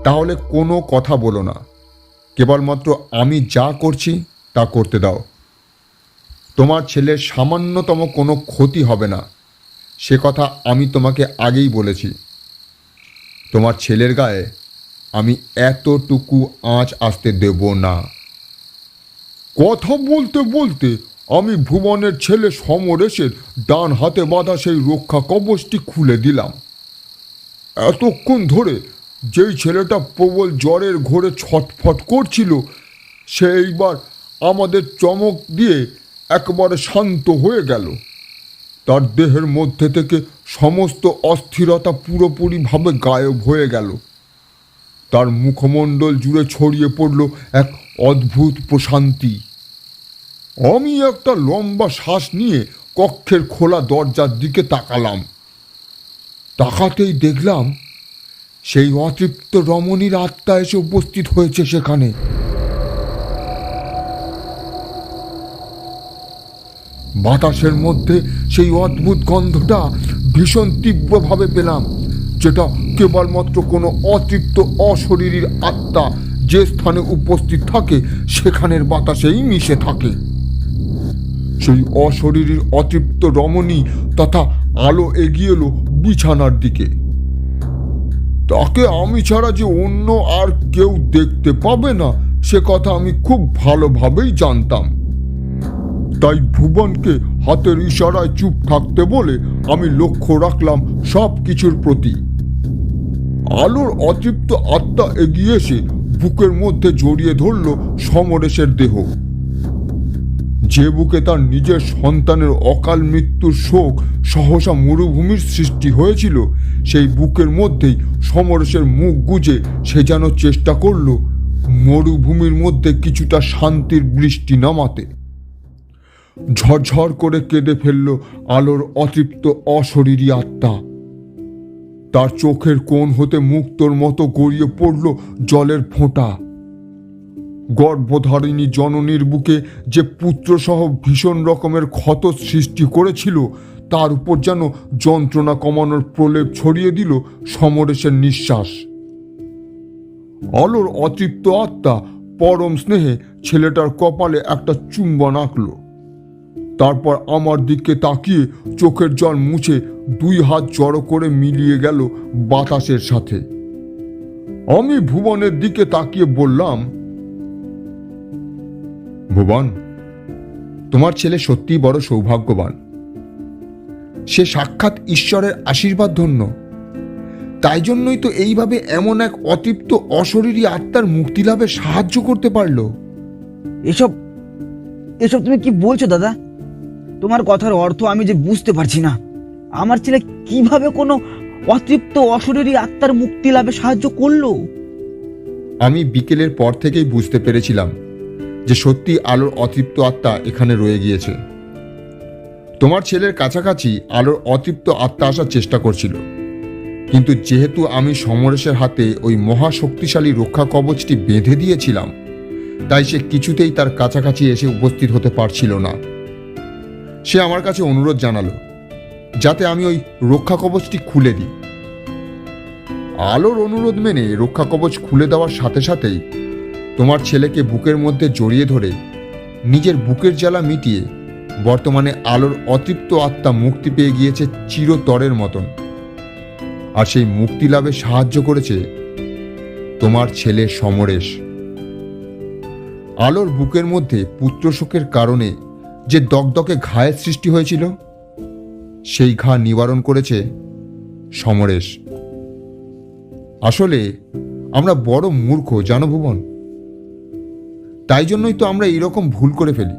তাহলে কোনো কথা বলো না, কেবলমাত্র আমি যা করছি তা করতে দাও। তোমার ছেলের সামান্যতম কোনো ক্ষতি হবে না, সে কথা আমি তোমাকে আগেই বলেছি। তোমার ছেলের গায়ে আমি এতটুকু আঁচ আসতে দেব না। কথা বলতে বলতে আমি ভুবনের ছেলে সমরেশের ডান হাতে বাঁধা সেই রক্ষা কবচটি খুলে দিলাম। এতক্ষণ ধরে যেই ছেলেটা প্রবল জ্বরের ঘোরে ছটফট করছিল, সে এইবার আমাদের চমক দিয়ে একেবারে শান্ত হয়ে গেল। তার দেহের মধ্যে থেকে সমস্ত অস্থিরতা পুরোপুরিভাবে গায়েব হয়ে গেল। তার মুখমণ্ডল জুড়ে ছড়িয়ে পড়ল এক অদ্ভুত প্রশান্তি। আমি একটা লম্বা শ্বাস নিয়ে কক্ষের খোলা দরজার দিকে তাকালাম। তাকাতেই দেখলাম সেই অতৃপ্ত রমণীর আত্মা এসে উপস্থিত হয়েছে সেখানে। বাতাসের মধ্যে সেই অদ্ভুত গন্ধটা ভীষণ তীব্রভাবে পেলাম, যেটা কেবলমাত্র কোনো অতৃপ্ত অশরীরীর আত্মা যে স্থানে উপস্থিত থাকে সেখানের বাতাসেই মিশে থাকে। সেই অশরীরীর অতৃপ্ত রমণী তথা আলো এগিয়ে এলো বিছানার দিকে। তাকে আমি ছাড়া যে অন্য আর কেউ দেখতে পাবে না সে কথা আমি খুব ভালোভাবেই জানতাম। তাই ভুবনকে হাতের ইশারায় চুপ থাকতে বলে আমি লক্ষ্য রাখলাম সব কিছুর প্রতি। আলোর অতৃপ্ত আত্মা এগিয়ে এসে বুকের মধ্যে জড়িয়ে ধরল সমরেশের দেহ। যে বুকে তার নিজের সন্তানের অকাল মৃত্যুর শোক সহসা মরুভূমির সৃষ্টি হয়েছিল, সেই বুকের মধ্যেই সমরেশের মুখ গুজে সে যেন চেষ্টা করল মরুভূমির মধ্যে কিছুটা শান্তির বৃষ্টি নামাতে। ঝরঝর করে কেঁদে ফেলল আলোর অতৃপ্ত অশরীরী আত্মা। তার চোখের কোণ হতে মুক্তোর মতো গড়িয়ে পড়ল জলের ফোঁটা। গর্ভধারিণী জননীর বুকে যে পুত্রসহ ভীষণ রকমের ক্ষত সৃষ্টি করেছিল তার উপর যেন যন্ত্রণা কমানোর প্রলেপ ছড়িয়ে দিল সমরেশের নিঃশ্বাস। আলোর অতৃপ্ত আত্মা পরম স্নেহে ছেলেটার কপালে একটা চুম্বন আঁকল। তারপর আমার দিকে তাকিয়ে চোখের জল মুছে দুই হাত জড়ো করে মিলিয়ে গেল বাতাসের সাথে। আমি ভুবনের দিকে তাকিয়ে বললাম, ভুবন, তোমার ছেলে সত্যিই বড় সৌভাগ্যবান। সে সাক্ষাৎ ঈশ্বরের আশীর্বাদ ধন্য। তাই জন্যই তো এইভাবে এমন এক অতৃপ্ত অশরীরী আত্মার মুক্তি লাভে সাহায্য করতে পারল। এসব এসব তুমি কি বলছো দাদা? তোমার কথার অর্থ আমি যে বুঝতে পারছি না। আমার ছেলে কিভাবে কোনো অতৃপ্ত অশরীরী আত্মার মুক্তি লাভে সাহায্য করলো? আমি বিকেলের পর থেকেই বুঝতে পেরেছিলাম যে সত্যি আলোর অতৃপ্ত আত্মা এখানে রয়ে গিয়েছে। তোমার ছেলের কাছাকাছি আলোর অতৃপ্ত আত্মা আসার চেষ্টা করছিল, কিন্তু যেহেতু আমি সমরেশের হাতে ওই মহাশক্তিশালী রক্ষা কবচটি বেঁধে দিয়েছিলাম, তাই সে কিছুতেই তার কাছাকাছি এসে উপস্থিত হতে পারছিল না। সে আমার কাছে অনুরোধ জানালো যাতে আমি ওই রক্ষা কবচটি খুলে দিই। আলোর অনুরোধ মেনে রক্ষা কবচ খুলে দেওয়ার সাথে সাথেই তোমার ছেলেকে বুকের মধ্যে জড়িয়ে ধরে নিজের বুকের জ্বালা মিটিয়ে বর্তমানে আলোর অতৃপ্ত আত্মা মুক্তি পেয়ে গিয়েছে চিরতরের মতন। আর সেই মুক্তি লাভে সাহায্য করেছে তোমার ছেলে সমরেশ। আলোর বুকের মধ্যে পুত্রশোকের কারণে যে দগদগে ঘায়ের সৃষ্টি হয়েছিল, সেই ঘা নিবারণ করেছে সমরেশ। আসলে আমরা বড় মূর্খ জানো ভুবন, তাই জন্যই তো আমরা এইরকম ভুল করে ফেলি।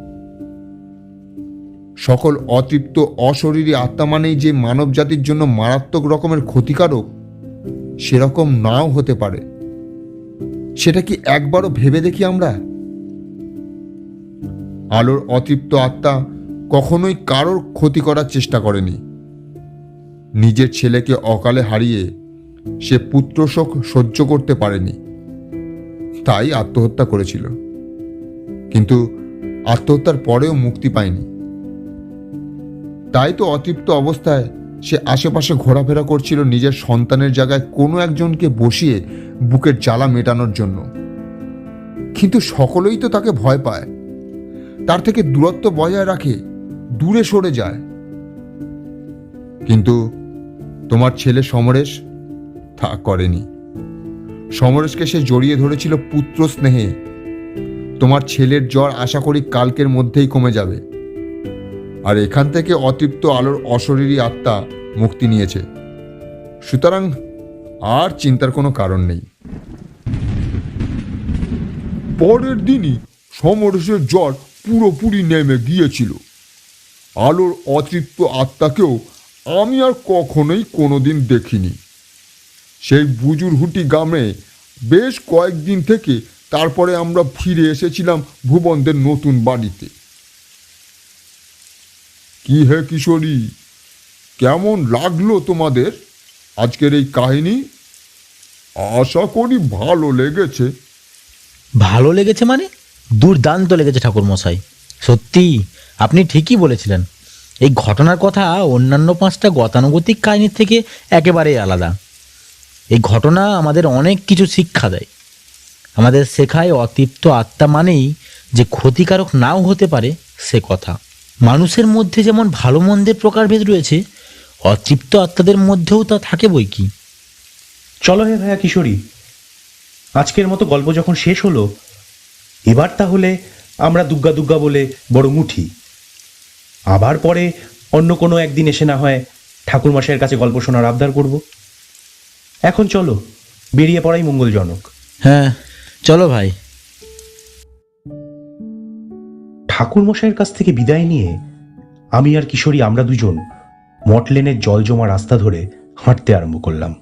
সকল অতৃপ্ত অশরীরী আত্মা মানেই যে মানব জাতির জন্য মারাত্মক রকমের ক্ষতিকারক সেরকম নাও হতে পারে। সেটা কি একবারও ভেবে দেখি আমরা? আলোর অতৃপ্ত আত্মা কখনোই কারোর ক্ষতি করার চেষ্টা করেনি। নিজের ছেলেকে অকালে হারিয়ে সে পুত্রশোক সহ্য করতে পারেনি, তাই আত্মহত্যা করেছিল। কিন্তু আত্মহত্যার পরেও মুক্তি পায়নি। তাই তো অতৃপ্ত অবস্থায় সে আশেপাশে ঘোরাফেরা করছিল নিজের সন্তানের জায়গায় কোনো একজনকে বসিয়ে বুকের জ্বালা মেটানোর জন্য। কিন্তু সকলেই তো তাকে ভয় পায়, তার থেকে দূরত্ব বজায় রাখে, দূরে সরে যায়। কিন্তু তোমার ছেলে সমরেশ তা করেনি। সমরেশকে সে জড়িয়ে ধরেছিল পুত্র স্নেহে। তোমার ছেলের জ্বর আশা করি কালকের মধ্যেই কমে যাবে। আর এখান থেকে অতৃপ্ত আলোর অশরীরী আত্মা মুক্তি নিয়েছে, সুতরাং আর চিন্তার কোনো কারণ নেই। পরের দিনই সমরেশের জ্বর পুরোপুরি নেমে গিয়েছিল। আলোর অতৃপ্ত আত্মাকেও আমি আর কখনোই কোনোদিন দেখিনি। সেই বুজুরহুটি গ্রামে বেশ কয়েকদিন থেকে তারপরে আমরা ফিরে এসেছিলাম ভুবনদের নতুন বাড়িতে। কি হে কিশোরী, কেমন লাগলো তোমাদের আজকের এই কাহিনী? আশা করি ভালো লেগেছে। ভালো লেগেছে মানে? দুর্দান্ত লেগেছে ঠাকুর মশাই। সত্যি আপনি ঠিকই বলেছিলেন। এই ঘটনার কথা অন্যান্য 5টা গতানুগতিক কাহিনীর থেকে একেবারেই আলাদা। এই ঘটনা আমাদের অনেক কিছু শিক্ষা দেয়। আমাদের শেখায় অতৃপ্ত আত্মা মানেই যে ক্ষতিকারক নাও হতে পারে সে কথা। মানুষের মধ্যে যেমন ভালো মন্দের প্রকারভেদ রয়েছে, অতৃপ্ত আত্মাদের মধ্যেও তা থাকে বই কি। চলো হে ভাইয়া কিশোরী, আজকের মতো গল্প যখন শেষ হলো, এবার তাহলে আমরা দুগ্গা দুগ্গা বলে বড় মুঠি। আবার পরে অন্য কোনো একদিন এসে না হয় ঠাকুরমশাইয়ের কাছে গল্প শোনার আবদার করব। এখন চলো, বেরিয়ে পড়াই মঙ্গলজনক। হ্যাঁ চলো ভাই। ঠাকুরমশাইয়ের কাছ থেকে বিদায় নিয়ে আমি আর কিশোরী আমরা দুজন মটলেনের জল জমা রাস্তা ধরে হাঁটতে আরম্ভ করলাম।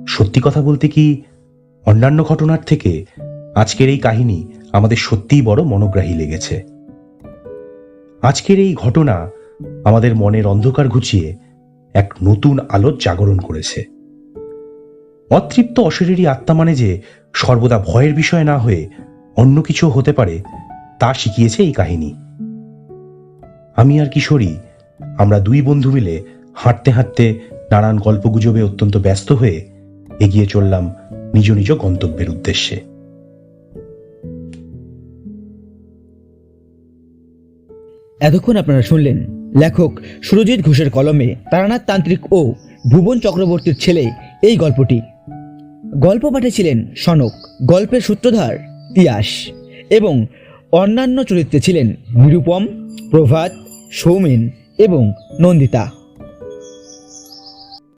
সত্যি কথা বলতে কি, অন্যান্য ঘটনার থেকে আজকের এই কাহিনী আমাদের সত্যিই বড় মনোগ্রাহী লেগেছে। আজকের এই ঘটনা আমাদের মনের অন্ধকার ঘুচিয়ে এক নতুন আলোর জাগরণ করেছে। অতৃপ্ত অশরীরী আত্মা মানে যে সর্বদা ভয়ের বিষয় না হয়ে অন্য কিছু হতে পারে, তা শিখিয়েছে এই কাহিনী। আমি আর কিশোরী আমরা দুই বন্ধু মিলে হাঁটতে হাঁটতে নানান গল্পগুজবে অত্যন্ত ব্যস্ত হয়ে এগিয়ে চললাম নিজ নিজ গন্তব্যের উদ্দেশ্যে। এতক্ষণ আপনারা শুনলেন লেখক সুরজিৎ ঘোষের কলমে তারানাথ তান্ত্রিক ও ভুবন চক্রবর্তীর ছেলে এই গল্পটি। গল্প পাঠে ছিলেন সনক, গল্পের সূত্রধার তিয়াস এবং অন্যান্য চরিত্রে ছিলেন নিরুপম, প্রভাত, সৌমেন এবং নন্দিতা।